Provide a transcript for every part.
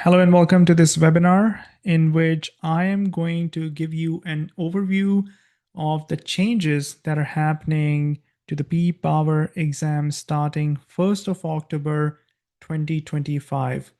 Hello and welcome to this webinar in which I am going to give you an overview of the changes that are happening to the PE Power exam starting 1st of October 2025.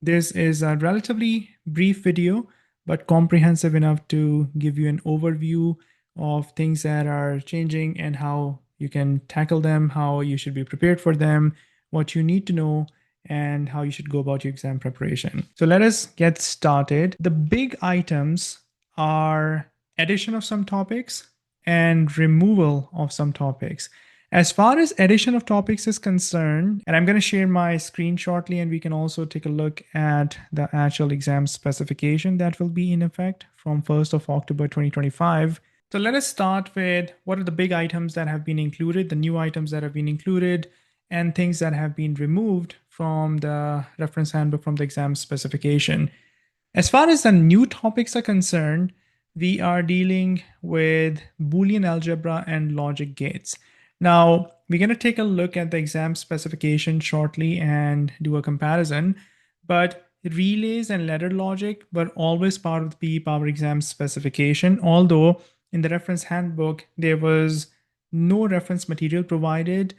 This is a relatively brief video, but comprehensive enough to give you an overview of things that are changing and how you can tackle them, how you should be prepared for them, what you need to know, and how you should go about your exam preparation. So let us get started. The big items are addition of some topics and removal of some topics. As far as addition of topics is concerned, and I'm going to share my screen shortly, and we can also take a look at the actual exam specification that will be in effect from 1st of October 2025. So let us start with what are the big items that have been included, the new items that have been included, and things that have been removed from the reference handbook from the exam specification. As far as the new topics are concerned, we are dealing with Boolean algebra and logic gates. Now, we're going to take a look at the exam specification shortly and do a comparison, but relays and ladder logic were always part of the PE Power exam specification, although in the reference handbook, there was no reference material provided.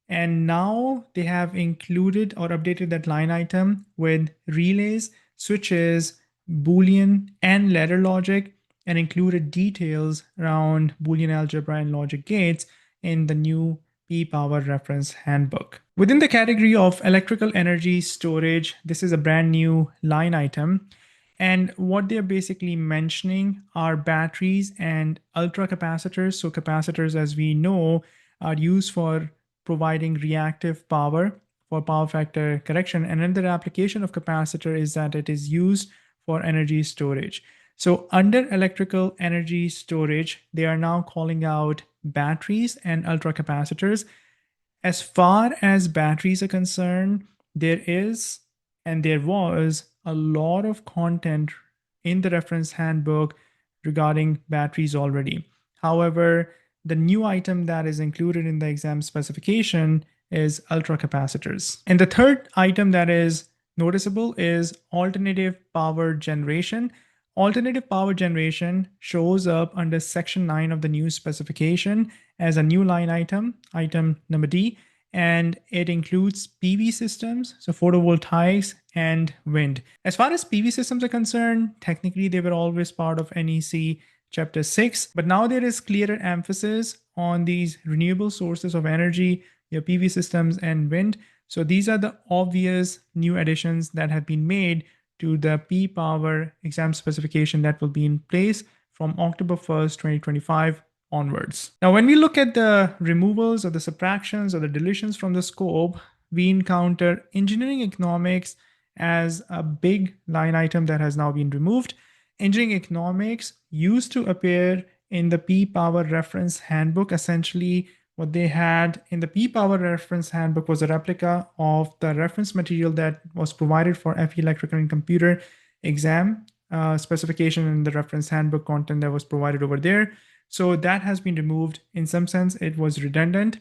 And now they have included or updated that line item with relays, switches, Boolean, and ladder logic, and included details around Boolean algebra and logic gates in the new PE Power Reference Handbook. Within the category of electrical energy storage, this is a brand new line item. And what they're basically mentioning are batteries and ultra capacitors. So capacitors, as we know, are used for providing reactive power for power factor correction. And another application of capacitor is that it is used for energy storage. So under electrical energy storage, they are now calling out batteries and ultra capacitors. As far as batteries are concerned, there is and there was a lot of content in the reference handbook regarding batteries already. However, the new item that is included in the exam specification is ultra capacitors. And the third item that is noticeable is alternative power generation. Alternative power generation shows up under section 9 of the new specification as a new line item, item number D, and it includes PV systems, so photovoltaics and wind. As far as PV systems are concerned, technically they were always part of NEC Chapter 6, but now there is clearer emphasis on these renewable sources of energy, your PV systems and wind. So these are the obvious new additions that have been made to the PE Power exam specification that will be in place from October 1st, 2025 onwards. Now, when we look at the removals or the subtractions or the deletions from the scope, we encounter engineering economics as a big line item that has now been removed. Engineering economics used to appear in the PE Power Reference Handbook. Essentially, what they had in the PE Power Reference Handbook was a replica of the reference material that was provided for FE Electrical and Computer exam specification in the reference handbook content that was provided over there. So that has been removed. In some sense, it was redundant.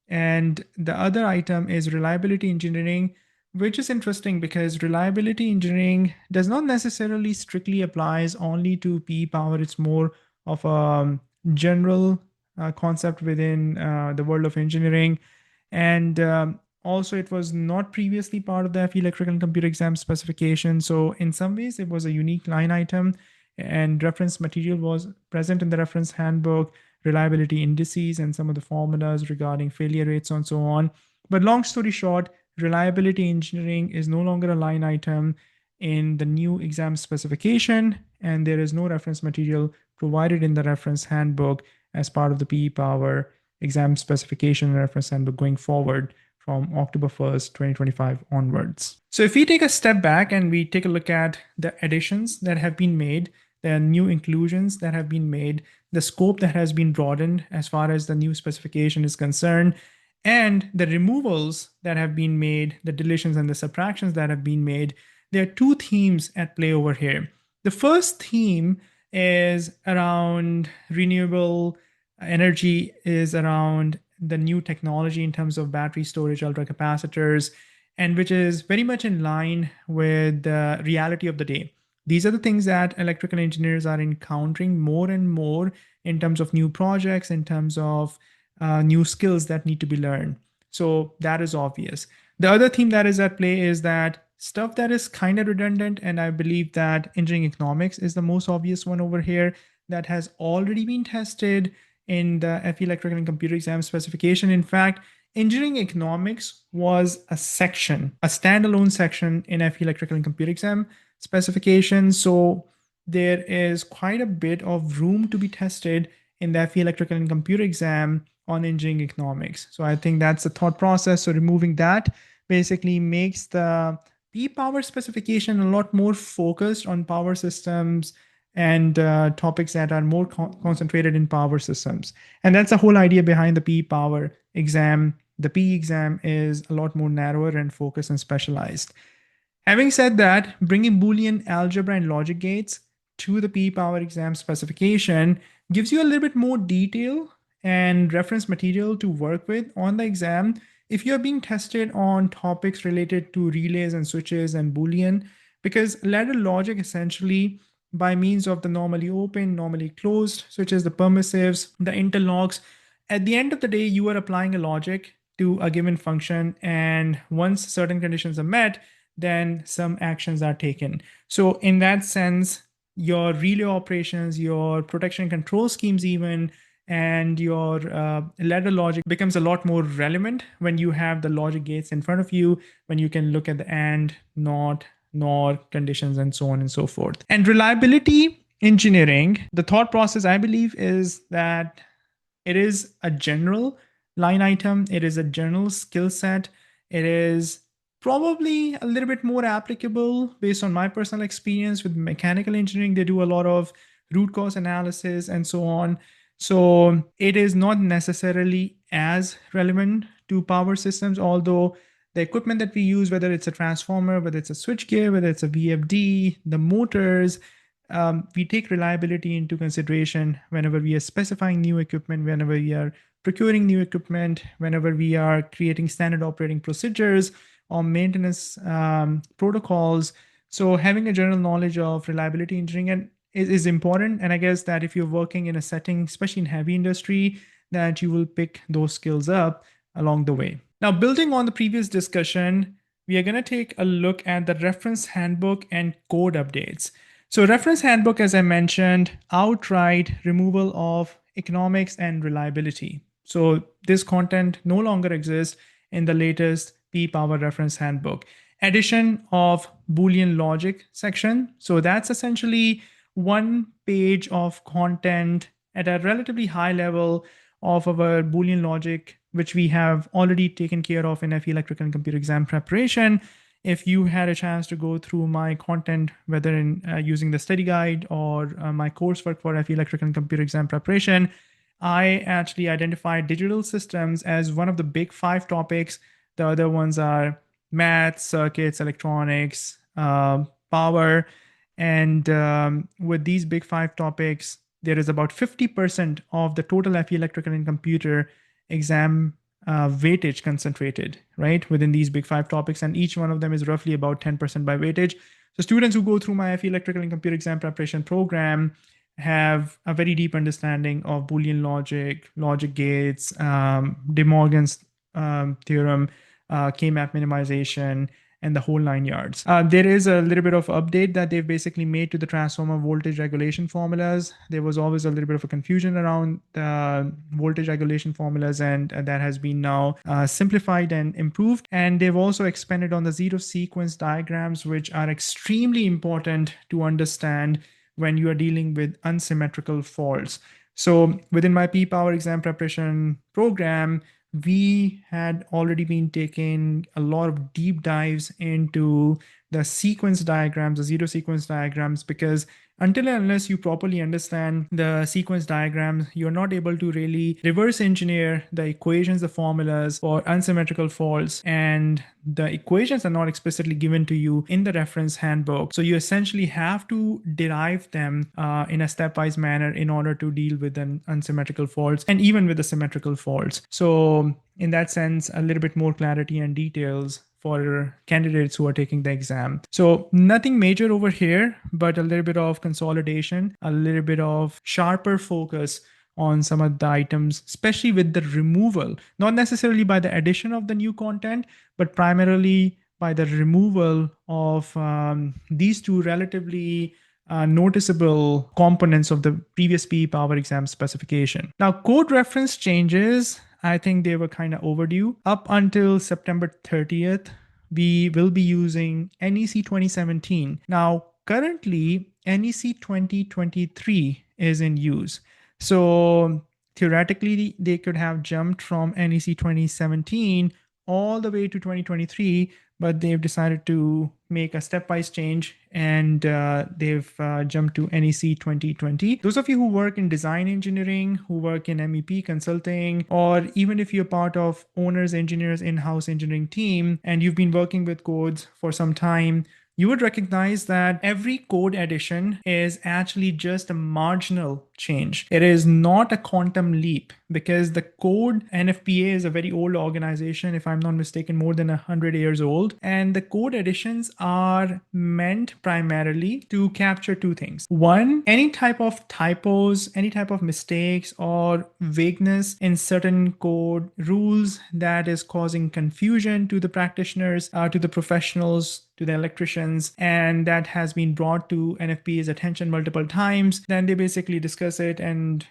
And the other item is reliability engineering, which is interesting because reliability engineering does not necessarily strictly applies only to PE Power. It's more of a general concept within the world of engineering. And also, it was not previously part of the FE Electrical and Computer exam specification. So in some ways, it was a unique line item, and reference material was present in the reference handbook, reliability indices, and some of the formulas regarding failure rates and so on. But long story short, reliability engineering is no longer a line item in the new exam specification, and there is no reference material provided in the reference handbook as part of the PE Power exam specification and reference handbook going forward from October 1st, 2025 onwards. So if we take a step back and we take a look at the additions that have been made, the new inclusions that have been made, the scope that has been broadened as far as the new specification is concerned, and the removals that have been made, the deletions and the subtractions that have been made, there are two themes at play over here. The first theme is around renewable energy, is around the new technology in terms of battery storage, ultra capacitors, and which is very much in line with the reality of the day. These are the things that electrical engineers are encountering more and more in terms of new projects, in terms of new skills that need to be learned. So that is obvious. The other theme that is at play is that stuff that is kind of redundant, and I believe that engineering economics is the most obvious one over here that has already been tested in the FE Electrical and Computer Exam specification. In fact, engineering economics was a section, a standalone section in FE Electrical and Computer Exam specification. So there is quite a bit of room to be tested in the FE Electrical and Computer Exam on engineering economics. So I think that's the thought process. So removing that basically makes the P power specification a lot more focused on power systems and topics that are more concentrated in power systems. And that's the whole idea behind the P power exam. The P exam is a lot more narrower and focused and specialized. Having said that, bringing Boolean algebra and logic gates to the P power exam specification gives you a little bit more detail and reference material to work with on the exam if you're being tested on topics related to relays and switches and Boolean, because ladder logic essentially by means of the normally open, normally closed switches, the permissives, the interlocks, at the end of the day, you are applying a logic to a given function, and once certain conditions are met, then some actions are taken. So in that sense, your relay operations, your protection control schemes even, and your ladder logic becomes a lot more relevant when you have the logic gates in front of you, when you can look at the and, not, nor conditions and so on and so forth. And reliability engineering, the thought process I believe is that it is a general line item. It is a general skill set. It is probably a little bit more applicable based on my personal experience with mechanical engineering. They do a lot of root cause analysis and so on. So it is not necessarily as relevant to power systems, although the equipment that we use, whether it's a transformer, whether it's a switchgear, whether it's a VFD, the motors, we take reliability into consideration whenever we are specifying new equipment, whenever we are procuring new equipment, whenever we are creating standard operating procedures or maintenance protocols. So having a general knowledge of reliability engineering is important. And I guess that if you're working in a setting, especially in heavy industry, that you will pick those skills up along the way. Now, building on the previous discussion, we are going to take a look at the reference handbook and code updates. So reference handbook, as I mentioned, outright removal of economics and reliability. So this content no longer exists in the latest P Power Reference Handbook. Addition of Boolean logic section. So that's essentially one page of content at a relatively high level of our Boolean logic, which we have already taken care of in FE Electrical and Computer Exam preparation. If you had a chance to go through my content, whether in using the study guide or my coursework for FE Electrical and Computer Exam preparation, I actually identified digital systems as one of the big 5 topics. The other ones are math, circuits, electronics, power. And with these big 5 topics, there is about 50% of the total FE Electrical and Computer Exam weightage concentrated, right, within these big 5 topics, and each one of them is roughly about 10% by weightage. So students who go through my FE Electrical and Computer Exam preparation program have a very deep understanding of Boolean logic, logic gates, De Morgan's theorem, K-map minimization, and the whole 9 yards. There is a little bit of update that they've basically made to the transformer voltage regulation formulas. There was always a little bit of a confusion around the voltage regulation formulas, and that has been now simplified and improved. And they've also expanded on the zero sequence diagrams, which are extremely important to understand when you are dealing with unsymmetrical faults. So within my P Power exam preparation program, we had already been taking a lot of deep dives into the sequence diagrams, the zero sequence diagrams, because until and unless you properly understand the sequence diagrams, you're not able to really reverse engineer the equations, the formulas for unsymmetrical faults, and the equations are not explicitly given to you in the reference handbook. So you essentially have to derive them in a stepwise manner in order to deal with an unsymmetrical faults and even with the symmetrical faults. So in that sense, a little bit more clarity and details for candidates who are taking the exam. So nothing major over here, but a little bit of consolidation, a little bit of sharper focus on some of the items, especially with the removal, not necessarily by the addition of the new content, but primarily by the removal of these two relatively noticeable components of the previous PE Power Exam specification. Now, code reference changes, I think they were kind of overdue. Up until September 30th, we will be using NEC 2017. Now, currently, NEC 2023 is in use. So theoretically, they could have jumped from NEC 2017 all the way to 2023, but they've decided to make a stepwise change and they've jumped to NEC 2020. Those of you who work in design engineering, who work in MEP consulting, or even if you're part of owners, engineers, in-house engineering team, and you've been working with codes for some time, you would recognize that every code addition is actually just a marginal change. It is not a quantum leap because the code NFPA is a very old organization, if I'm not mistaken, more than 100 years old. And the code additions are meant primarily to capture two things. One, any type of typos, any type of mistakes or vagueness in certain code rules that is causing confusion to the practitioners, to the professionals, to the electricians, and that has been brought to NFPA's attention multiple times. Then they basically discuss it, and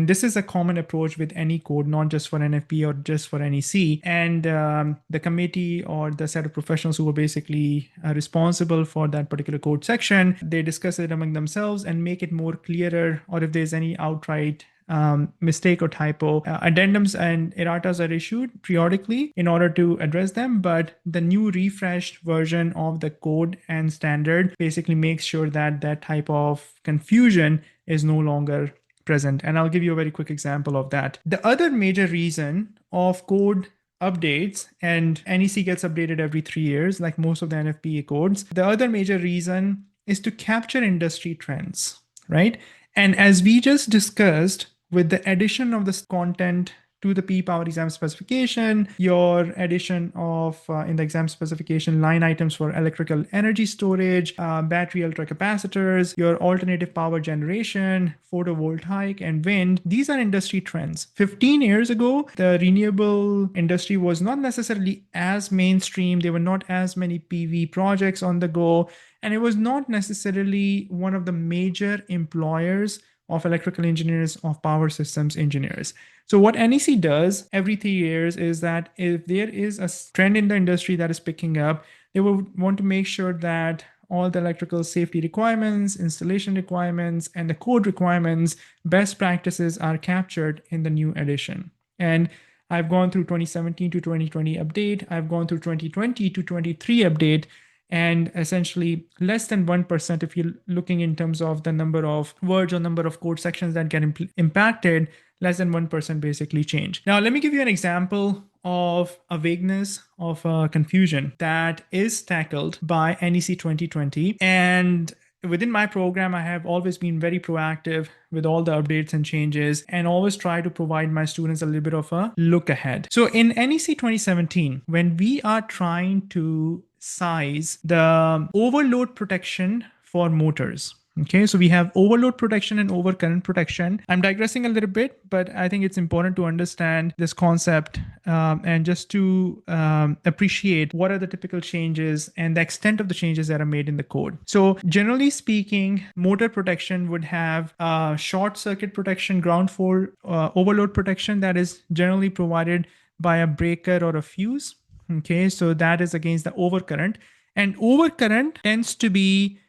this is a common approach with any code, not just for NFPA or just for NEC. And the committee or the set of professionals who are basically responsible for that particular code section, they discuss it among themselves and make it more clearer, or if there's any outright mistake or typo, addendums and erratas are issued periodically in order to address them. But the new refreshed version of the code and standard basically makes sure that that type of confusion is no longer present. And I'll give you a very quick example of that. The other major reason of code updates, and NEC gets updated every 3 years, like most of the NFPA codes. The other major reason is to capture industry trends, right? And as we just discussed, with the addition of this content to the PE Power Exam specification, your addition of, in the exam specification, line items for electrical energy storage, battery ultracapacitors, your alternative power generation, photovoltaic, and wind, these are industry trends. 15 years ago, the renewable industry was not necessarily as mainstream. There were not as many PV projects on the go, and it was not necessarily one of the major employers of electrical engineers, of power systems engineers. So what NEC does every 3 years is that if there is a trend in the industry that is picking up, they will want to make sure that all the electrical safety requirements, installation requirements, and the code requirements, best practices are captured in the new edition. And I've gone through 2017 to 2020 update. I've gone through 2020 to 23 update. And essentially less than 1%, if you're looking in terms of the number of words or number of code sections that get impacted, less than 1% basically change. Now, let me give you an example of a vagueness, of a confusion that is tackled by NEC 2020. And within my program, I have always been very proactive with all the updates and changes and always try to provide my students a little bit of a look ahead. So in NEC 2017, when we are trying to size the overload protection for motors. Okay, so we have overload protection and overcurrent protection. I'm digressing a little bit, but I think it's important to understand this concept and just to appreciate what are the typical changes and the extent of the changes that are made in the code. So generally speaking, motor protection would have short circuit protection, ground fault, overload protection that is generally provided by a breaker or a fuse. Okay, so that is against the overcurrent. And overcurrent tends to be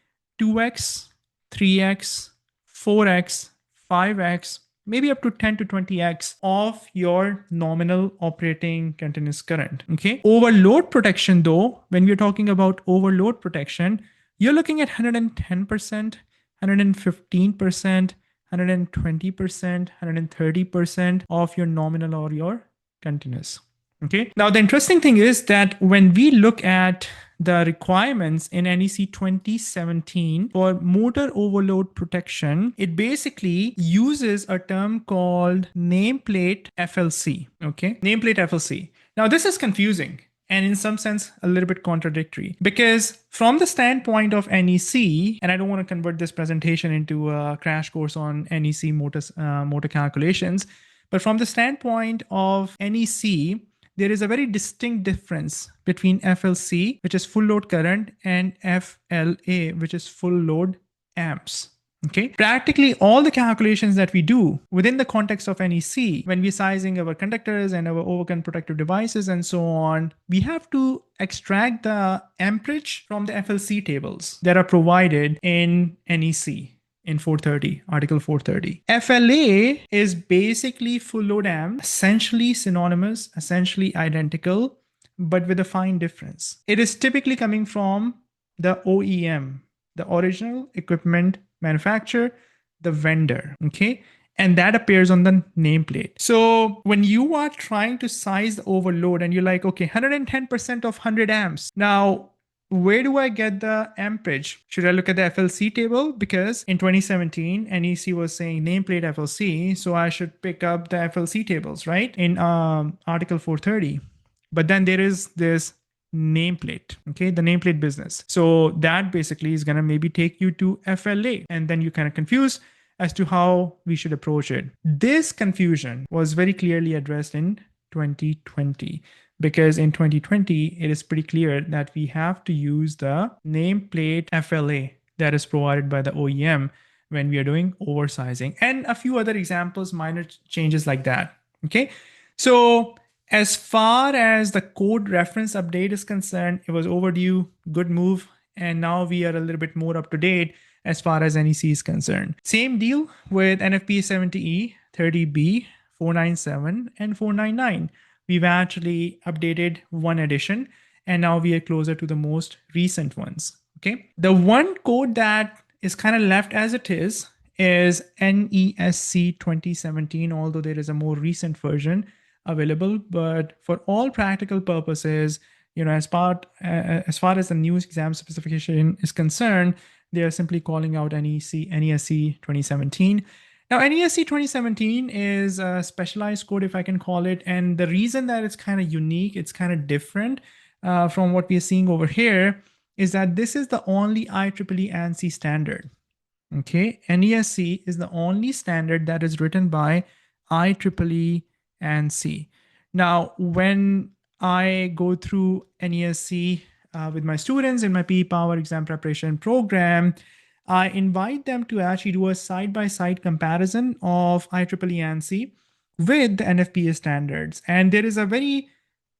2x, 3x, 4x, 5x, maybe up to 10 to 20x of your nominal operating continuous current. Okay, overload protection though, when we're talking about overload protection, you're looking at 110%, 115%, 120%, 130% of your nominal or your continuous. Okay. Now, the interesting thing is that when we look at the requirements in NEC 2017 for motor overload protection, it basically uses a term called nameplate FLC. Okay. Nameplate FLC. Now, this is confusing and in some sense a little bit contradictory, because from the standpoint of NEC, and I don't want to convert this presentation into a crash course on NEC motor calculations, but from the standpoint of NEC, there is a very distinct difference between FLC, which is full load current, and FLA, which is full load amps. Okay, practically all the calculations that we do within the context of NEC, when we're sizing our conductors and our overcurrent protective devices and so on, we have to extract the amperage from the FLC tables that are provided in NEC in 430, Article 430. FLA is basically full load amp, essentially synonymous, essentially identical, but with a fine difference. It is typically coming from the OEM, the original equipment manufacturer, the vendor, okay? And that appears on the nameplate. So when you are trying to size the overload and you're like, okay, 110% of 100 amps. Now, where do I get the amperage? Should I look at the FLC table? Because in 2017, NEC was saying nameplate FLC, so I should pick up the FLC tables, right? In Article 430. But then there is this nameplate, okay, the nameplate business. So that basically is going to maybe take you to FLA, and then you're kind of confused as to how we should approach it. This confusion was very clearly addressed in 2020, because in 2020 it is pretty clear that we have to use the nameplate FLA that is provided by the OEM when we are doing oversizing, and a few other examples, minor changes like that. Okay, so as far as the code reference update is concerned, it was overdue, good move, and now we are a little bit more up to date as far as NEC is concerned. Same deal with NFPA 70E, 30B, 497, and 499. We've actually updated one edition, and now we are closer to the most recent ones. Okay, the one code that is kind of left as it is NESC 2017, although there is a more recent version available, but for all practical purposes, you know, as far as the new exam specification is concerned, they are simply calling out NESC 2017. Now, NESC 2017 is a specialized code, if I can call it, and the reason that it's kind of unique, it's kind of different from what we are seeing over here, is that this is the only IEEE ANSI standard. Okay, NESC is the only standard that is written by IEEE ANSI. Now, when I go through NESC with my students in my PE Power Exam preparation program, I invite them to actually do a side-by-side comparison of IEEE ANSI with the NFPA standards. And there is a very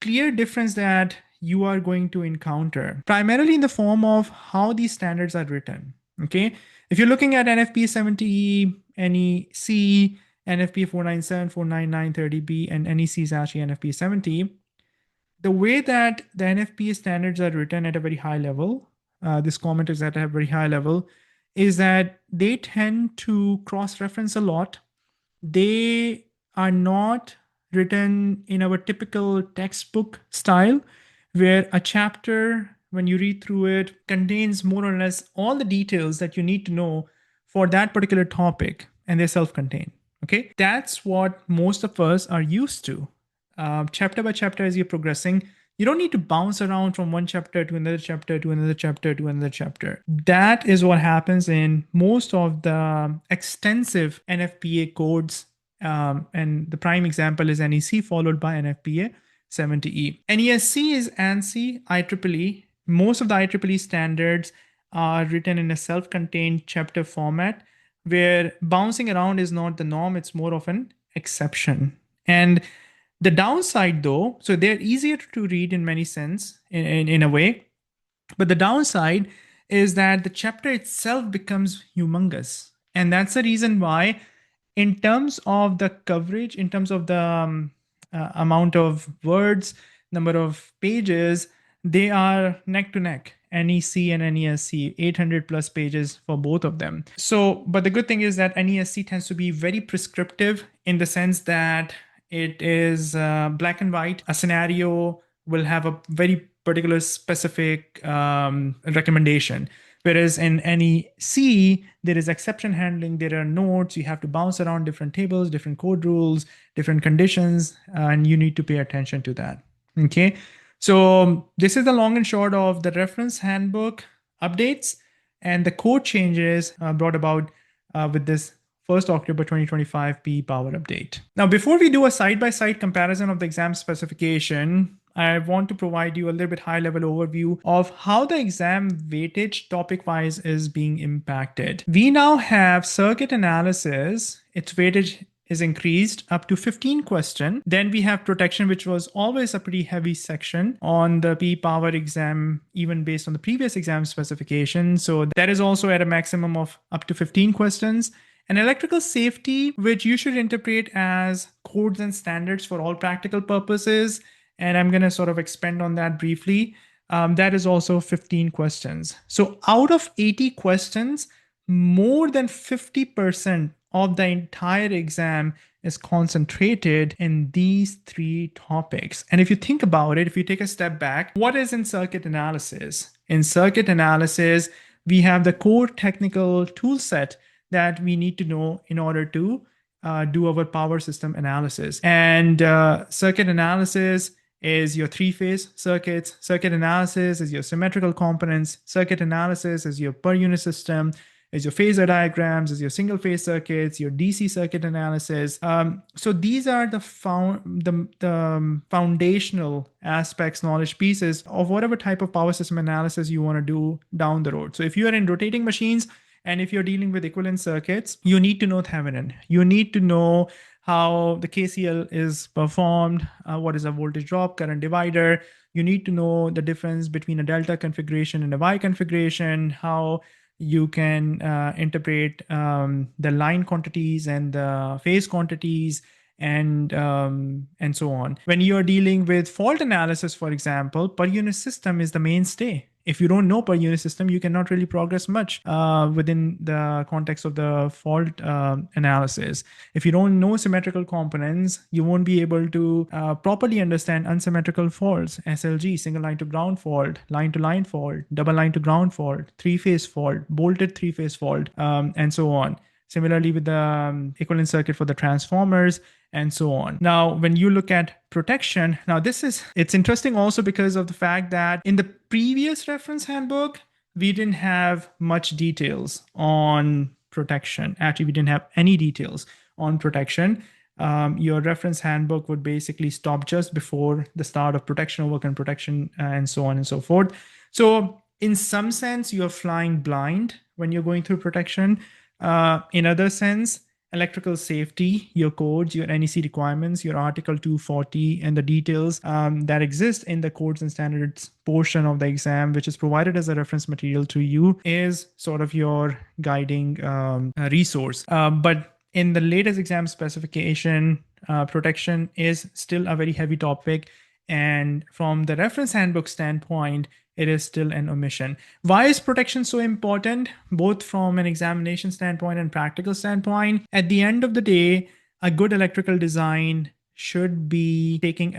clear difference that you are going to encounter, primarily in the form of how these standards are written. Okay, if you're looking at NFPA 70E, NEC, NFPA 497, 499, 30B, and NEC is actually NFPA 70, the way that the NFPA standards are written at a very high level, this comment is at a very high level, is that they tend to cross-reference a lot. They are not written in our typical textbook style, where a chapter, when you read through it, contains more or less all the details that you need to know for that particular topic, and they're self-contained. Okay, that's what most of us are used to. Chapter by chapter, as you're progressing, you don't need to bounce around from one chapter to another chapter to another chapter to another chapter. That is what happens in most of the extensive NFPA codes. And the prime example is NEC followed by NFPA 70E. NESC is ANSI, IEEE. Most of the IEEE standards are written in a self-contained chapter format, where bouncing around is not the norm, it's more of an exception. And the downside though, so they're easier to read in many sense, in a way, but the downside is that the chapter itself becomes humongous. And that's the reason why, in terms of the coverage, in terms of the amount of words, number of pages, they are neck to neck. NEC and NESC, 800 plus pages for both of them. So, but the good thing is that NESC tends to be very prescriptive in the sense that it is black and white. A scenario will have a very particular specific recommendation. Whereas in NEC, there is exception handling, there are notes, you have to bounce around different tables, different code rules, different conditions, and you need to pay attention to that. Okay. So this is the long and short of the reference handbook updates and the code changes brought about with this 1st October 2025 PE Power update. Now, before we do a side-by-side comparison of the exam specification, I want to provide you a little bit high-level overview of how the exam weightage topic-wise is being impacted. We now have circuit analysis. Its weightage is increased up to 15 question. Then we have protection, which was always a pretty heavy section on the PE Power exam, even based on the previous exam specification. So that is also at a maximum of up to 15 questions. And electrical safety, which you should interpret as codes and standards for all practical purposes. And I'm going to sort of expand on that briefly. That is also 15 questions. So out of 80 questions, more than 50% of the entire exam is concentrated in these 3 topics. And if you think about it, if you take a step back, what is in circuit analysis? In circuit analysis, we have the core technical tool set that we need to know in order to do our power system analysis. And circuit analysis is your 3-phase circuits. Circuit analysis is your symmetrical components. Circuit analysis is your per unit system, is your phasor diagrams, is your single phase circuits, your DC circuit analysis. So these are the foundational aspects, knowledge pieces of whatever type of power system analysis you want to do down the road. So if you are in rotating machines, and if you're dealing with equivalent circuits, you need to know Thevenin. You need to know how the KCL is performed, what is a voltage drop, current divider. You need to know the difference between a delta configuration and a Y configuration, how you can interpret the line quantities and the phase quantities, and so on. When you're dealing with fault analysis, for example, per unit system is the mainstay. If you don't know per unit system, you cannot really progress much within the context of the fault analysis. If you don't know symmetrical components, you won't be able to properly understand unsymmetrical faults, SLG, single line to ground fault, line to line fault, double line to ground fault, 3-phase fault, bolted 3-phase fault, and so on. Similarly with the equivalent circuit for the transformers, and so on. Now, when you look at protection, now it's interesting also because of the fact that in the previous reference handbook, we didn't have much details on protection. Actually, we didn't have any details on protection. Your reference handbook would basically stop just before the start of protection, overcurrent protection, and so on and so forth. So in some sense, you're flying blind when you're going through protection. In other sense, electrical safety, your codes, your NEC requirements, your Article 240, and the details that exist in the codes and standards portion of the exam, which is provided as a reference material to you, is sort of your guiding resource. But in the latest exam specification, protection is still a very heavy topic. And from the reference handbook standpoint, it is still an omission. Why is protection so important, both from an examination standpoint and practical standpoint? At the end of the day, a good electrical design should be taking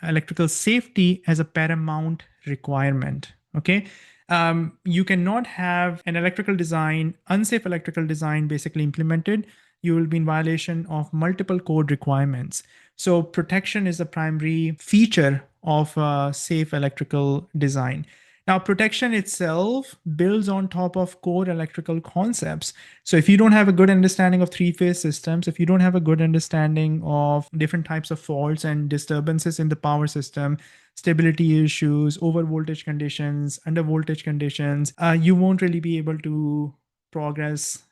electrical safety as a paramount requirement. Okay. You cannot have an electrical design, unsafe electrical design basically implemented. You will be in violation of multiple code requirements. So protection is the primary feature of safe electrical design. Now, protection itself builds on top of core electrical concepts. So if you don't have a good understanding of 3-phase systems, if you don't have a good understanding of different types of faults and disturbances in the power system, stability issues, over voltage conditions, under voltage conditions, you won't really be able to progress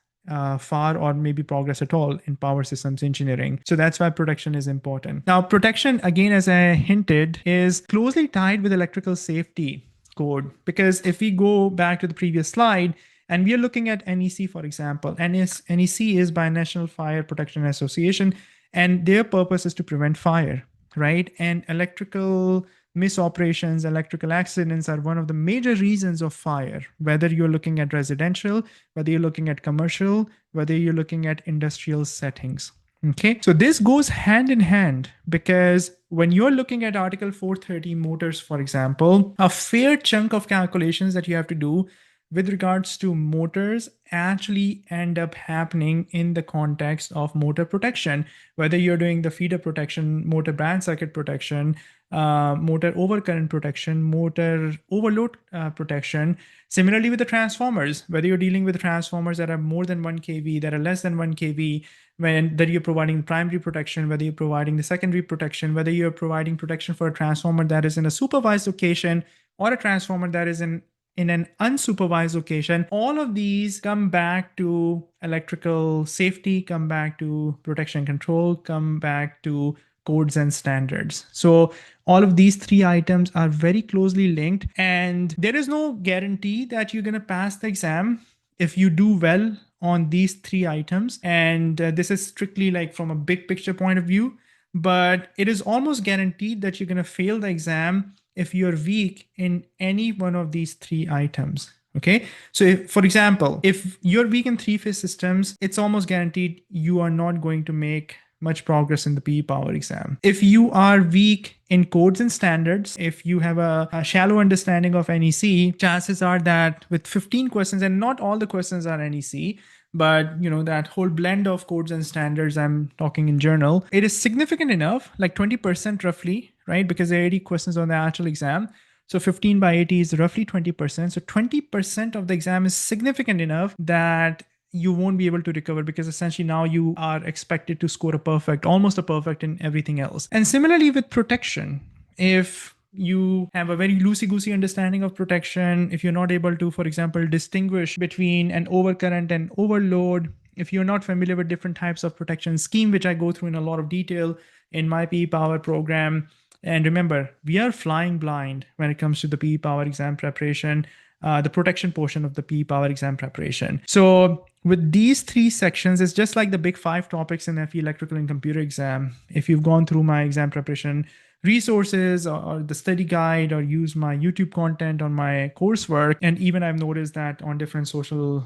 far, or maybe progress at all in power systems engineering. So that's why protection is important. Now, protection, again, as I hinted, is closely tied with electrical safety code, because if we go back to the previous slide and we are looking at NEC, for example, NEC is by National Fire Protection Association, and their purpose is to prevent fire, right? And electrical misoperations, electrical accidents are one of the major reasons of fire, whether you're looking at residential, whether you're looking at commercial, whether you're looking at industrial settings. Okay, so this goes hand in hand, because when you're looking at Article 430 motors, for example, a fair chunk of calculations that you have to do with regards to motors actually end up happening in the context of motor protection, whether you're doing the feeder protection, motor branch circuit protection, motor overcurrent protection, motor overload protection. Similarly with the transformers, whether you're dealing with transformers that are more than 1 kV, that are less than 1 kV, that you're providing primary protection, whether you're providing the secondary protection, whether you're providing protection for a transformer that is in a supervised location or a transformer that is in an unsupervised location, all of these come back to electrical safety, come back to protection control, come back to codes and standards. So all of these three items are very closely linked, and there is no guarantee that you're going to pass the exam if you do well on these three items. And this is strictly like from a big picture point of view, but it is almost guaranteed that you're going to fail the exam if you're weak in any one of these three items. Okay, so if, for example, if you're weak in three-phase systems, it's almost guaranteed you are not going to make much progress in the PE Power exam. If you are weak in codes and standards, if you have a shallow understanding of NEC, chances are that with 15 questions, and not all the questions are NEC, but that whole blend of codes and standards, I'm talking in general, it is significant enough, like 20% roughly, right? Because there are 80 questions on the actual exam. So 15 by 80 is roughly 20%. So 20% of the exam is significant enough that you won't be able to recover, because essentially now you are expected to score a perfect, almost a perfect in everything else. And similarly with protection, if you have a very loosey-goosey understanding of protection, if you're not able to, for example, distinguish between an overcurrent and overload, if you're not familiar with different types of protection scheme, which I go through in a lot of detail in my PE Power program. And remember, we are flying blind when it comes to the PE Power exam preparation, the protection portion of the PE Power exam preparation. So with these three sections, it's just like the big 5 topics in FE electrical and computer exam. If you've gone through my exam preparation resources or the study guide, or use my YouTube content on my coursework, and even I've noticed that on different social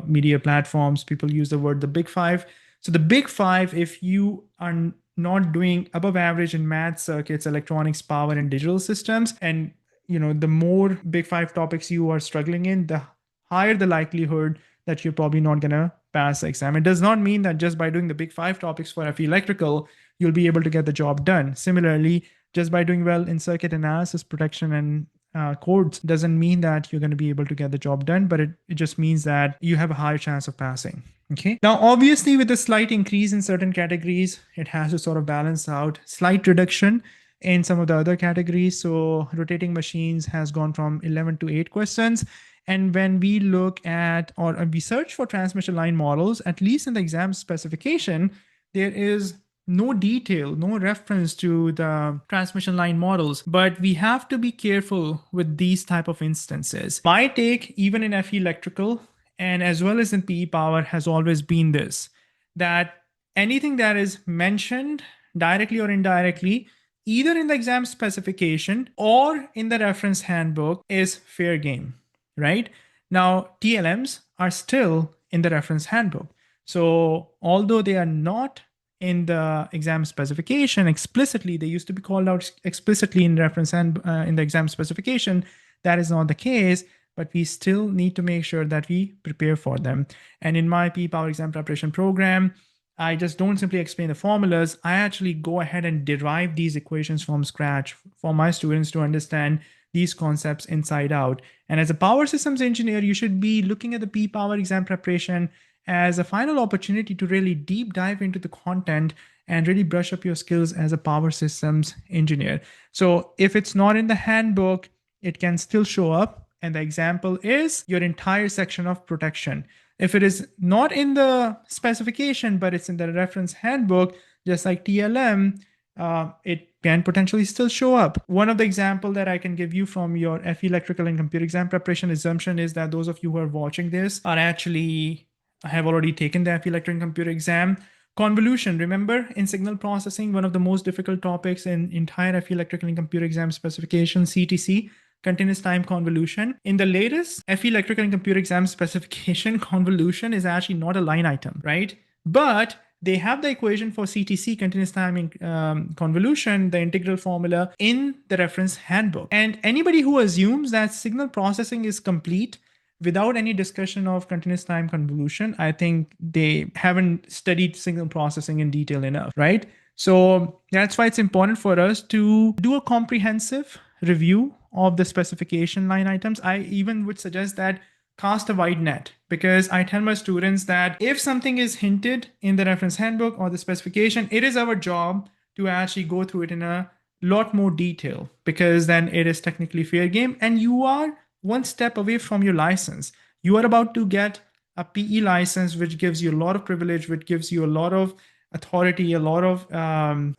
media platforms, people use the word the big 5. So the big 5, if you are not doing above average in math, circuits, electronics, power, and digital systems, and the more big 5 topics you are struggling in, the higher the likelihood that you're probably not going to pass the exam. It does not mean that just by doing the big 5 topics for FE electrical, you'll be able to get the job done. Similarly, just by doing well in circuit analysis, protection, and codes doesn't mean that you're going to be able to get the job done, but it just means that you have a higher chance of passing. Okay. Now, obviously, with a slight increase in certain categories, it has to sort of balance out. Slight reduction in some of the other categories. So rotating machines has gone from 11 to 8 questions. And when we look at, or we search for transmission line models, at least in the exam specification, there is no detail, no reference to the transmission line models, but we have to be careful with these type of instances. My take, even in FE electrical and as well as in PE Power, has always been this, that anything that is mentioned directly or indirectly, either in the exam specification or in the reference handbook, is fair game, right? Now, TLMs are still in the reference handbook. So although they are not in the exam specification explicitly, they used to be called out explicitly in reference and in the exam specification, that is not the case, but we still need to make sure that we prepare for them. And in my PE Power exam preparation program, I just don't simply explain the formulas. I actually go ahead and derive these equations from scratch for my students to understand these concepts inside out. And as a power systems engineer, you should be looking at the PE Power exam preparation as a final opportunity to really deep dive into the content and really brush up your skills as a power systems engineer. So if it's not in the handbook, it can still show up. And the example is your entire section of protection. If it is not in the specification, but it's in the reference handbook, just like TLM, it can potentially still show up. One of the examples that I can give you from your FE electrical and computer exam preparation assumption is that those of you who are watching this are actually have already taken the FE electrical and computer exam. Convolution, remember, in signal processing, one of the most difficult topics in entire FE electrical and computer exam specification, CTC, continuous time convolution. In the latest FE electrical and computer exam specification, convolution is actually not a line item, right? But they have the equation for CTC, continuous time convolution, the integral formula, in the reference handbook. And anybody who assumes that signal processing is complete without any discussion of continuous time convolution, I think they haven't studied signal processing in detail enough, right? So that's why it's important for us to do a comprehensive review of the specification line items. I even would suggest that cast a wide net, because I tell my students that if something is hinted in the reference handbook or the specification, it is our job to actually go through it in a lot more detail, because then it is technically fair game and you are one step away from your license. You are about to get a PE license, which gives you a lot of privilege, which gives you a lot of authority, a lot of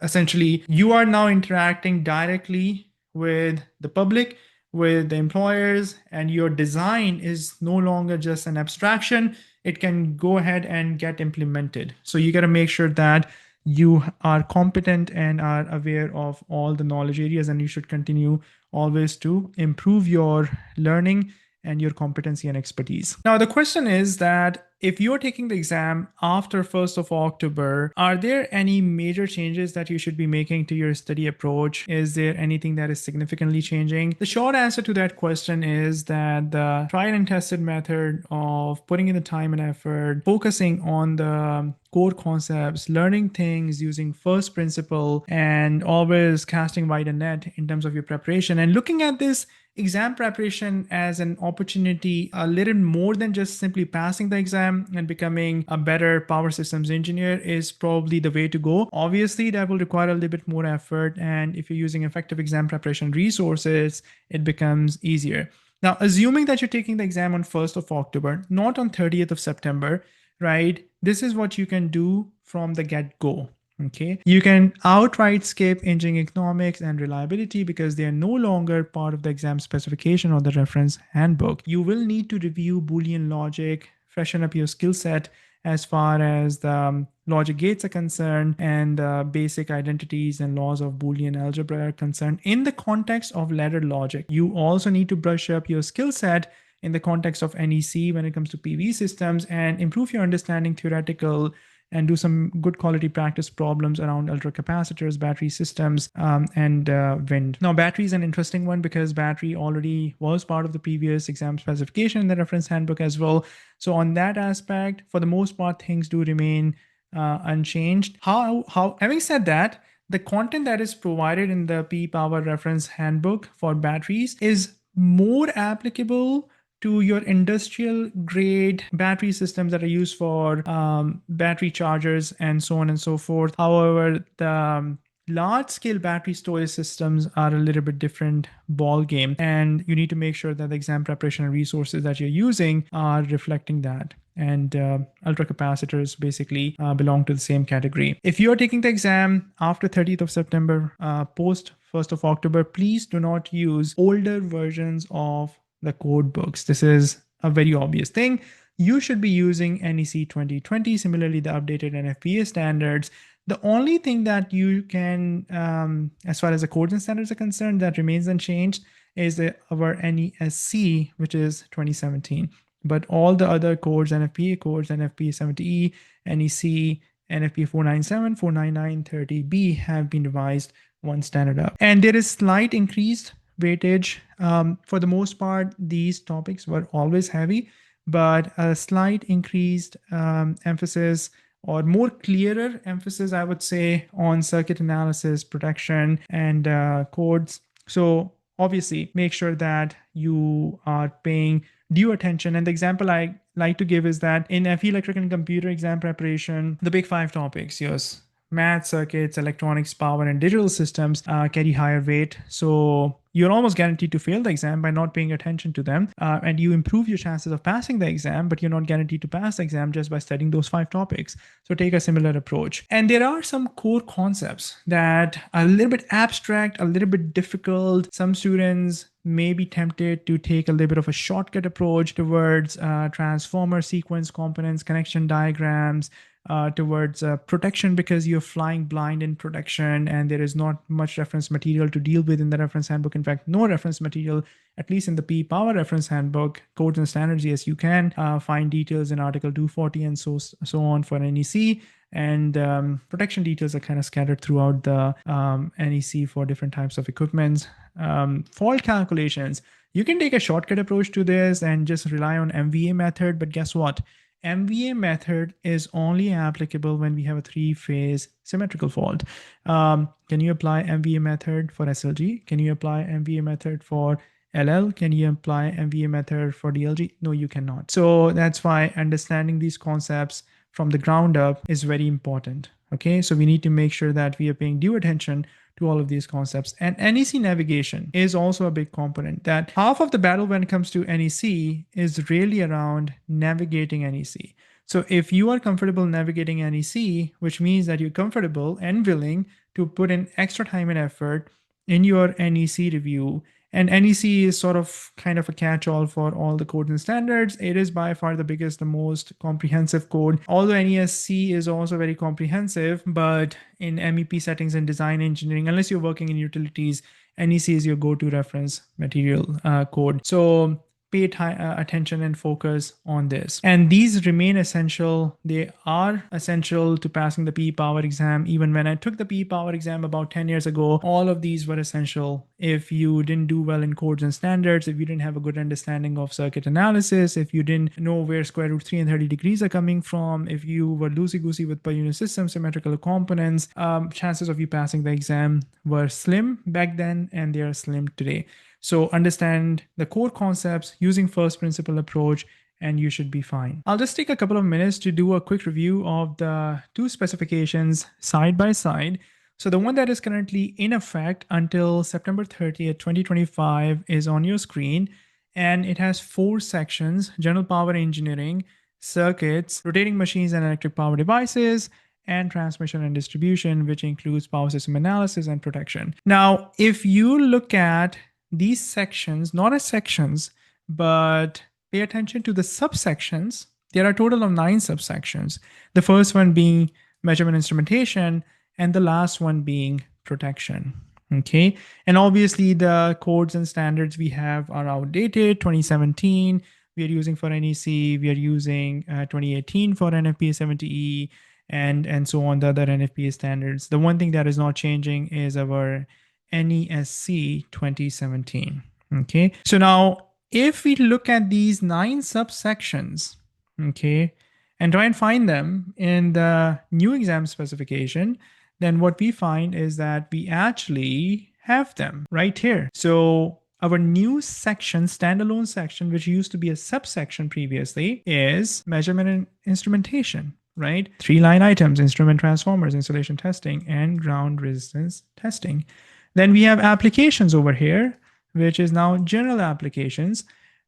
essentially, you are now interacting directly with the public, with the employers, and your design is no longer just an abstraction. It can go ahead and get implemented. So you got to make sure that you are competent and are aware of all the knowledge areas, and you should continue always to improve your learning and your competency and expertise. Now, the question is that if you're taking the exam after 1st of October, are there any major changes that you should be making to your study approach? Is there anything that is significantly changing? The short answer to that question is that the tried and tested method of putting in the time and effort, focusing on the core concepts, learning things using first principle, and always casting wide a net in terms of your preparation, and looking at this exam preparation as an opportunity a little more than just simply passing the exam and becoming a better power systems engineer is probably the way to go. Obviously, that will require a little bit more effort, and if you're using effective exam preparation resources, it becomes easier. Now, assuming that you're taking the exam on 1st of October, not on 30th of September, right? This is what you can do from the get-go. Okay, you can outright skip engineering economics and reliability because they are no longer part of the exam specification or the reference handbook. You will need to review Boolean logic, freshen up your skill set as far as the logic gates are concerned, and basic identities and laws of Boolean algebra are concerned in the context of ladder logic. You also need to brush up your skill set in the context of NEC when it comes to PV systems, and improve your understanding theoretical and do some good quality practice problems around ultracapacitors, battery systems, and wind. Now, battery is an interesting one because battery already was part of the previous exam specification in the reference handbook as well. So on that aspect, for the most part, things do remain unchanged. Having said that, the content that is provided in the PE Power Reference Handbook for batteries is more applicable to your industrial grade battery systems that are used for battery chargers and so on and so forth. However, the large scale battery storage systems are a little bit different ball game, and you need to make sure that the exam preparation and resources that you're using are reflecting that. And ultra capacitors basically belong to the same category. If you're taking the exam after 30th of September, post 1st of October, please do not use older versions of the code books. This is a very obvious thing. You should be using NEC 2020, similarly the updated NFPA standards. The only thing that you can, as far as the codes and standards are concerned, that remains unchanged is our NESC, which is 2017. But all the other codes, NFPA codes, NFPA 70E, NEC, NFPA 497, 499, 30B have been revised one standard up. And there is slight increased weightage. For the most part, these topics were always heavy, but a slight increased emphasis, or more clearer emphasis, I would say, on circuit analysis, protection, and codes. So obviously, make sure that you are paying due attention. And the example I like to give is that in FE electrical and computer exam preparation, the big 5 topics, yes, math, circuits, electronics, power, and digital systems carry higher weight. So you're almost guaranteed to fail the exam by not paying attention to them. And you improve your chances of passing the exam, but you're not guaranteed to pass the exam just by studying those 5 topics. So take a similar approach. And there are some core concepts that are a little bit abstract, a little bit difficult. Some students may be tempted to take a little bit of a shortcut approach towards transformer sequence components, connection diagrams, towards protection, because you're flying blind in protection and there is not much reference material to deal with in the reference handbook. In fact, no reference material, at least in the PE Power Reference Handbook, codes and standards. Yes, you can find details in Article 240 and so on for NEC. And protection details are kind of scattered throughout the NEC for different types of equipments. Fault calculations, you can take a shortcut approach to this and just rely on MVA method, but guess what? MVA method is only applicable when we have a three-phase symmetrical fault. Can you apply MVA method for SLG? Can you apply MVA method for LL? Can you apply MVA method for DLG? No, you cannot. So that's why understanding these concepts from the ground up is very important. Okay, so we need to make sure that we are paying due attention to all of these concepts. And NEC navigation is also a big component. That half of the battle when it comes to NEC is really around navigating NEC. So if you are comfortable navigating NEC, which means that you're comfortable and willing to put in extra time and effort in your NEC review, and NEC is sort of kind of a catch-all for all the codes and standards. It is by far the biggest, the most comprehensive code. Although NESC is also very comprehensive, but in MEP settings and design engineering, unless you're working in utilities, NEC is your go-to reference material code. So pay attention and focus on this. And these remain essential. They are essential to passing the PE Power exam. Even when I took the PE Power exam about 10 years ago, all of these were essential. If you didn't do well in codes and standards, if you didn't have a good understanding of circuit analysis, if you didn't know where square root 3 and 30 degrees are coming from, if you were loosey-goosey with per unit system, symmetrical components, chances of you passing the exam were slim back then, and they are slim today. So understand the core concepts using first principle approach, and you should be fine. I'll just take a couple of minutes to do a quick review of the two specifications side by side. So the one that is currently in effect until September 30th, 2025 is on your screen, and it has 4 sections: general power engineering, circuits, rotating machines and electric power devices, and transmission and distribution, which includes power system analysis and protection. Now, if you look at these sections, not as sections, but pay attention to the subsections. There are a total of 9 subsections. The first one being measurement instrumentation, and the last one being protection. Okay, and obviously the codes and standards we have are outdated. 2017 we are using for NEC, we are using 2018 for NFPA 70E, and so on, the other NFPA standards. The one thing that is not changing is our NESC 2017. Okay, so now if we look at these 9 subsections, okay, and try and find them in the new exam specification, then what we find is that we actually have them right here. So our new section, standalone section, which used to be a subsection previously, is measurement and instrumentation, right? 3 line items: instrument transformers, insulation testing, and ground resistance testing. Then we have applications over here, which is now general applications.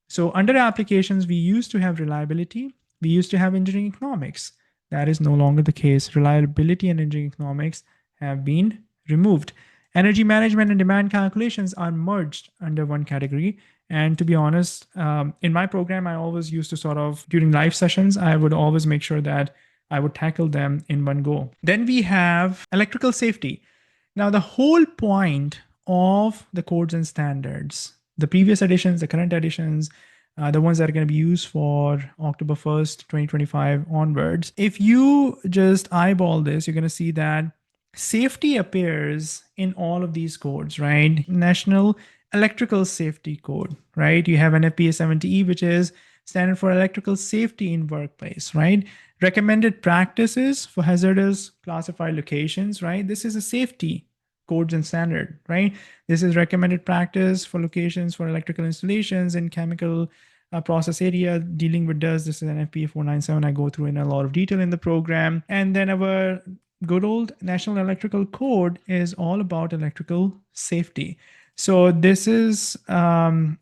So under applications, we used to have reliability. We used to have engineering economics. That is no longer the case. Reliability and engineering economics have been removed. Energy management and demand calculations are merged under one category. And to be honest, in my program, I always used to sort of, during live sessions, I would always make sure that I would tackle them in one go. Then we have electrical safety. Now, the whole point of the codes and standards, the previous editions, the current editions, the ones that are going to be used for October 1st, 2025 onwards, if you just eyeball this, you're going to see that safety appears in all of these codes, right? National Electrical Safety Code, right? You have NFPA 70E, which is standard for electrical safety in workplace, right? Recommended practices for hazardous classified locations, right? This is a safety codes and standard, right? This is recommended practice for locations for electrical installations in chemical process area dealing with dust. This is an NFPA 497. I go through in a lot of detail in the program. And then our good old National Electrical Code is all about electrical safety. So this is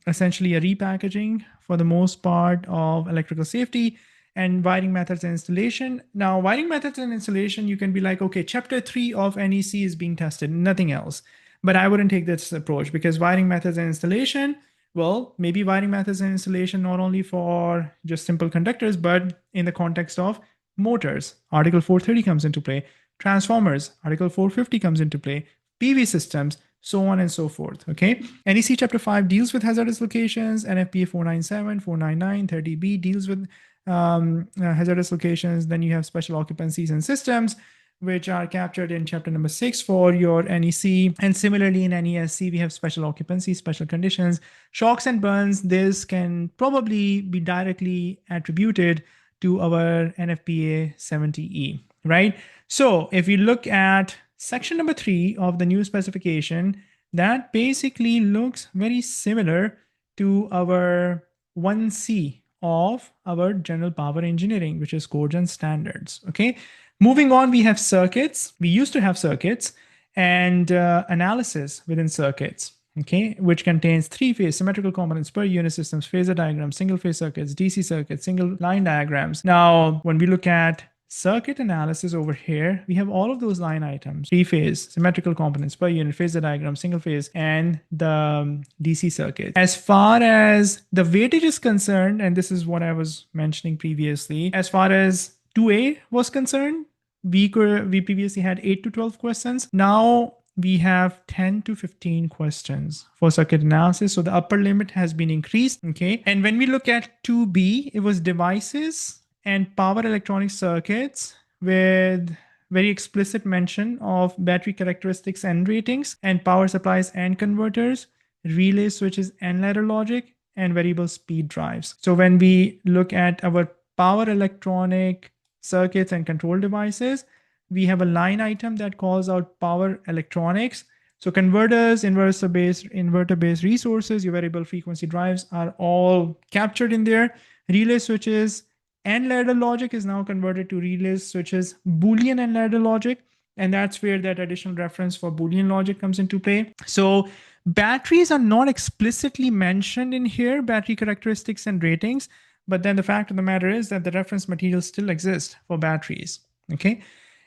essentially a repackaging for the most part of electrical safety and wiring methods and installation. Now, wiring methods and installation, you can be like, okay, chapter 3 of NEC is being tested, nothing else. But I wouldn't take this approach, because wiring methods and installation, well, maybe wiring methods and installation not only for just simple conductors, but in the context of motors, Article 430 comes into play. Transformers, Article 450 comes into play. PV systems, so on and so forth, okay? NEC Chapter 5 deals with hazardous locations. NFPA 497, 499, 30B deals with hazardous locations. Then you have special occupancies and systems, which are captured in chapter number 6 for your NEC. And similarly in NESC, we have special occupancy, special conditions, shocks and burns. This can probably be directly attributed to our NFPA 70E, right? So if you look at section number 3 of the new specification, that basically looks very similar to our 1C of our general power engineering, which is codes and standards. Okay. Moving on, we have circuits. We used to have circuits and analysis within circuits. Okay, which contains three-phase symmetrical components per unit systems, phasor diagrams, single-phase circuits, DC circuits, single line diagrams. Now, when we look at circuit analysis over here, we have all of those line items: three-phase symmetrical components per unit, phasor diagram, single phase, and the DC circuit. As far as the weightage is concerned, and this is what I was mentioning previously, as far as 2A was concerned, we previously had 8 to 12 questions. Now we have 10 to 15 questions for circuit analysis. So the upper limit has been increased. Okay. And when we look at 2B, it was devices and power electronic circuits with very explicit mention of battery characteristics and ratings, and power supplies and converters, relay switches and ladder logic, and variable speed drives. So when we look at our power electronic circuits and control devices, we have a line item that calls out power electronics. So converters, inverter-based resources, your variable frequency drives are all captured in there. Relay switches and ladder logic is now converted to relay switches, Boolean and ladder logic. And that's where that additional reference for Boolean logic comes into play. So batteries are not explicitly mentioned in here, battery characteristics and ratings. But then the fact of the matter is that the reference material still exists for batteries. Okay.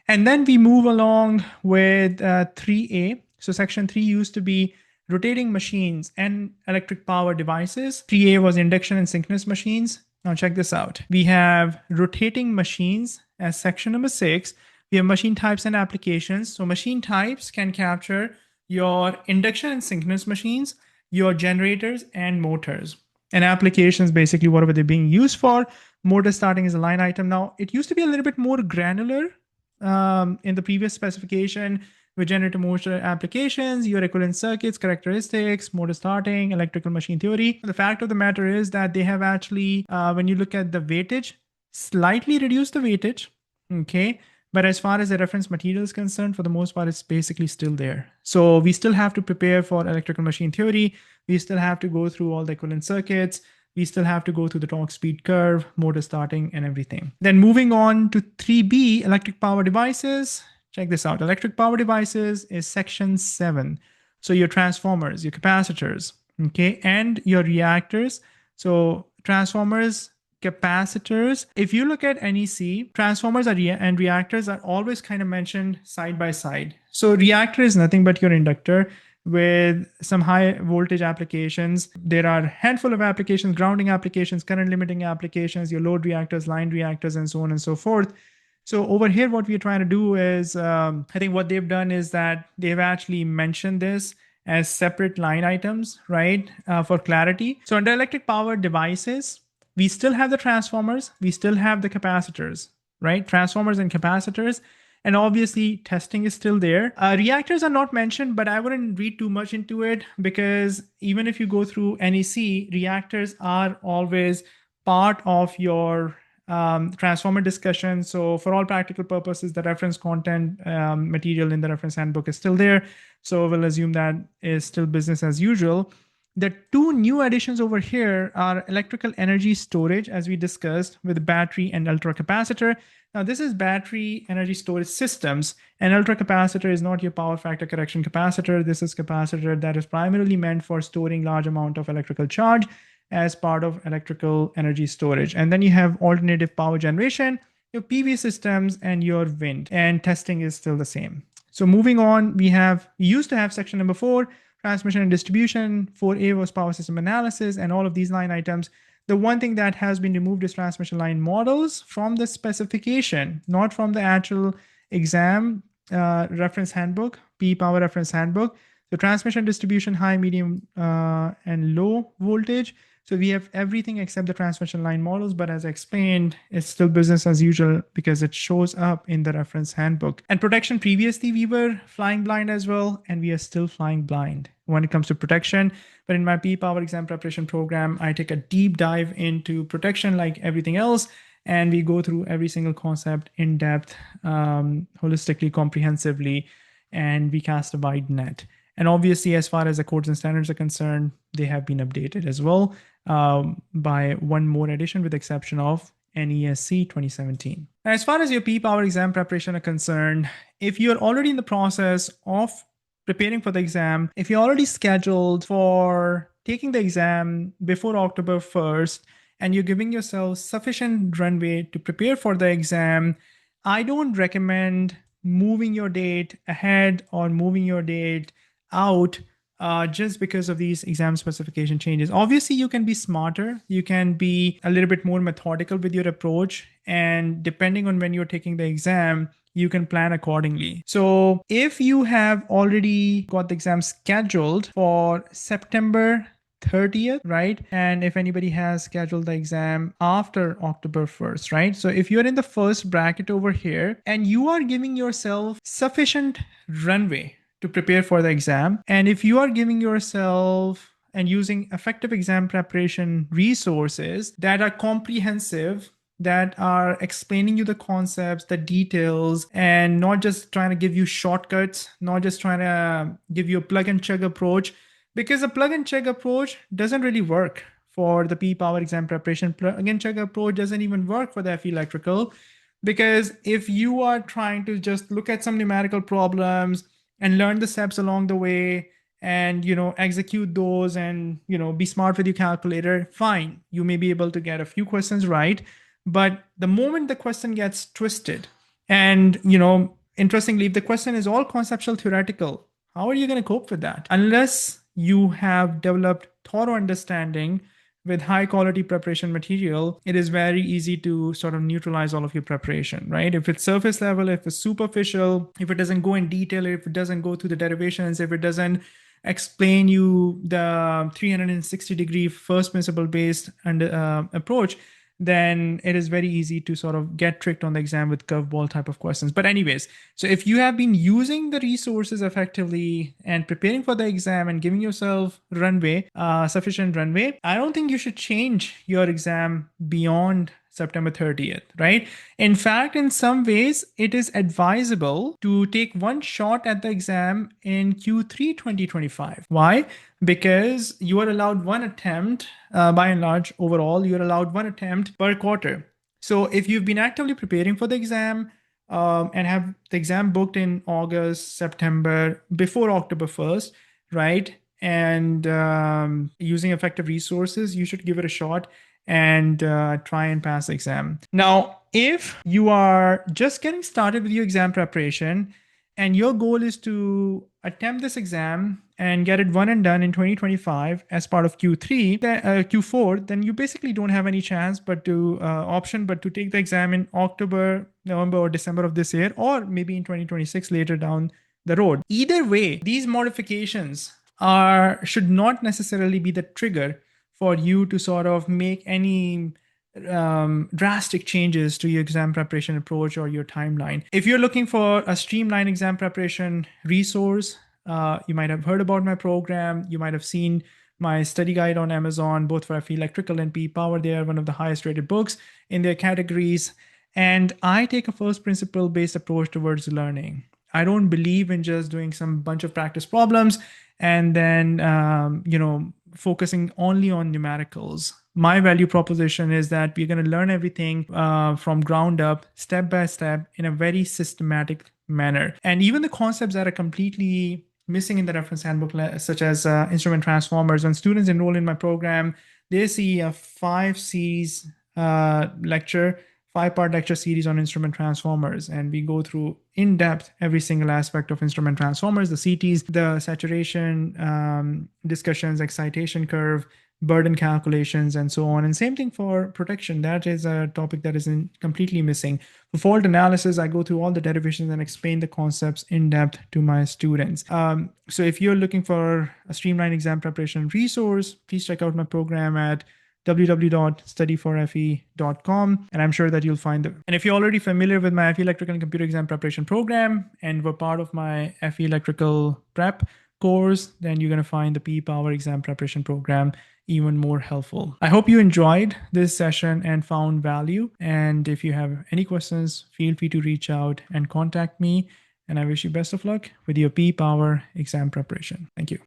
And then we move along with 3A. So section 3 used to be rotating machines and electric power devices. 3A was induction and synchronous machines. Now check this out. We have rotating machines as section number 6. We have machine types and applications. So machine types can capture your induction and synchronous machines, your generators and motors. And applications, basically whatever they're being used for. Motor starting is a line item. Now it used to be a little bit more granular in the previous specification with generator motor applications, your equivalent circuits, characteristics, motor starting, electrical machine theory. The fact of the matter is that they have actually, when you look at the weightage, slightly reduced the weightage, okay? But as far as the reference material is concerned, for the most part, it's basically still there. So we still have to prepare for electrical machine theory. We still have to go through all the equivalent circuits. We still have to go through the torque speed curve, motor starting, and everything. Then moving on to 3B, electric power devices. Check this out. Electric power devices is section 7. So your transformers, your capacitors, okay, and your reactors. So transformers, capacitors. If you look at NEC, transformers and reactors are always kind of mentioned side by side. So reactor is nothing but your inductor with some high voltage applications. There are a handful of applications, grounding applications, current limiting applications, your load reactors, line reactors, and so on and so forth. So over here, what we're trying to do is, I think what they've done is that they've actually mentioned this as separate line items, right, for clarity. So under electric power devices, we still have the transformers, we still have the capacitors, right? Transformers and capacitors. And obviously testing is still there. Reactors are not mentioned, but I wouldn't read too much into it because even if you go through NEC, reactors are always part of your transformer discussion. So for all practical purposes, the reference content material in the reference handbook is still there. So we'll assume that is still business as usual. The two new additions over here are electrical energy storage, as we discussed, with battery and ultracapacitor. Now, this is battery energy storage systems, and ultracapacitor is not your power factor correction capacitor. This is capacitor that is primarily meant for storing large amount of electrical charge as part of electrical energy storage. And then you have alternative power generation, your PV systems, and your wind, and testing is still the same. So moving on, we used to have section number 4, transmission and distribution. 4A was power system analysis, and all of these line items. The one thing that has been removed is transmission line models from the specification, not from the actual exam reference handbook, PE Power Reference Handbook. So transmission distribution, high, medium, and low voltage. So we have everything except the transmission line models, but as I explained, it's still business as usual because it shows up in the reference handbook. And protection, previously we were flying blind as well, and we are still flying blind when it comes to protection. But in my PE Power exam preparation program, I take a deep dive into protection like everything else. and we go through every single concept in depth, holistically, comprehensively, and we cast a wide net. And obviously, as far as the codes and standards are concerned, they have been updated as well by one more edition, with the exception of NESC 2017. Now, as far as your P Power exam preparation are concerned, if you're already in the process of preparing for the exam, if you're already scheduled for taking the exam before October 1st, and you're giving yourself sufficient runway to prepare for the exam, I don't recommend moving your date ahead or moving your date out just because of these exam specification changes. Obviously, you can be smarter. You can be a little bit more methodical with your approach. And depending on when you're taking the exam, you can plan accordingly. So if you have already got the exam scheduled for September 30th, right? And if anybody has scheduled the exam after October 1st, right? So if you're in the first bracket over here and you are giving yourself sufficient runway to prepare for the exam, and if you are giving yourself and using effective exam preparation resources that are comprehensive, that are explaining you the concepts, the details, and not just trying to give you shortcuts, not just trying to give you a plug and chug approach, because a plug and chug approach doesn't really work for the P Power exam preparation. Plug and chug approach doesn't even work for the FE electrical, because if you are trying to just look at some numerical problems and learn the steps along the way and execute those and be smart with your calculator, fine, you may be able to get a few questions right. But the moment the question gets twisted, and interestingly, if the question is all conceptual theoretical, how are you going to cope with that? Unless you have developed thorough understanding with high quality preparation material, it is very easy to sort of neutralize all of your preparation, right? If it's surface level, if it's superficial, if it doesn't go in detail, if it doesn't go through the derivations, if it doesn't explain you the 360-degree first principle based approach, then it is very easy to sort of get tricked on the exam with curveball type of questions. But anyways, so if you have been using the resources effectively and preparing for the exam and giving yourself runway, sufficient runway, I don't think you should change your exam beyond September 30th, right? In fact, in some ways, it is advisable to take one shot at the exam in Q3 2025. Why? Because you are allowed one attempt, by and large, overall, you're allowed one attempt per quarter. So if you've been actively preparing for the exam and have the exam booked in August, September, before October 1st, right? And using effective resources, you should give it a shot and try and pass the exam. Now, if you are just getting started with your exam preparation and your goal is to attempt this exam and get it one and done in 2025 as part of Q4, then you basically don't have any chance but to take the exam in October, November, or December of this year, or maybe in 2026 later down the road. Either way, these modifications should not necessarily be the trigger for you to sort of make any drastic changes to your exam preparation approach or your timeline. If you're looking for a streamlined exam preparation resource, you might have heard about my program. You might have seen my study guide on Amazon, both for FE Electrical and P Power. They are one of the highest rated books in their categories. And I take a first principle based approach towards learning. I don't believe in just doing some bunch of practice problems and then, focusing only on numericals. My value proposition is that we're going to learn everything from ground up, step by step, in a very systematic manner. And even the concepts that are completely missing in the reference handbook, such as instrument transformers, when students enroll in my program, they see a 5 5-part lecture series on instrument transformers, and we go through in depth every single aspect of instrument transformers, the CTs, the saturation discussions, excitation curve, burden calculations, and so on. And same thing for protection. That is a topic that is completely missing. For fault analysis, I go through all the derivations and explain the concepts in depth to my students. So if you're looking for a streamlined exam preparation resource, please check out my program at www.studyforfe.com, and I'm sure that you'll find them. And if you're already familiar with my FE Electrical and Computer Exam Preparation program and were part of my FE Electrical prep course, then you're going to find the P Power Exam Preparation Program even more helpful. I hope you enjoyed this session and found value. And if you have any questions, feel free to reach out and contact me. And I wish you best of luck with your P Power exam preparation. Thank you.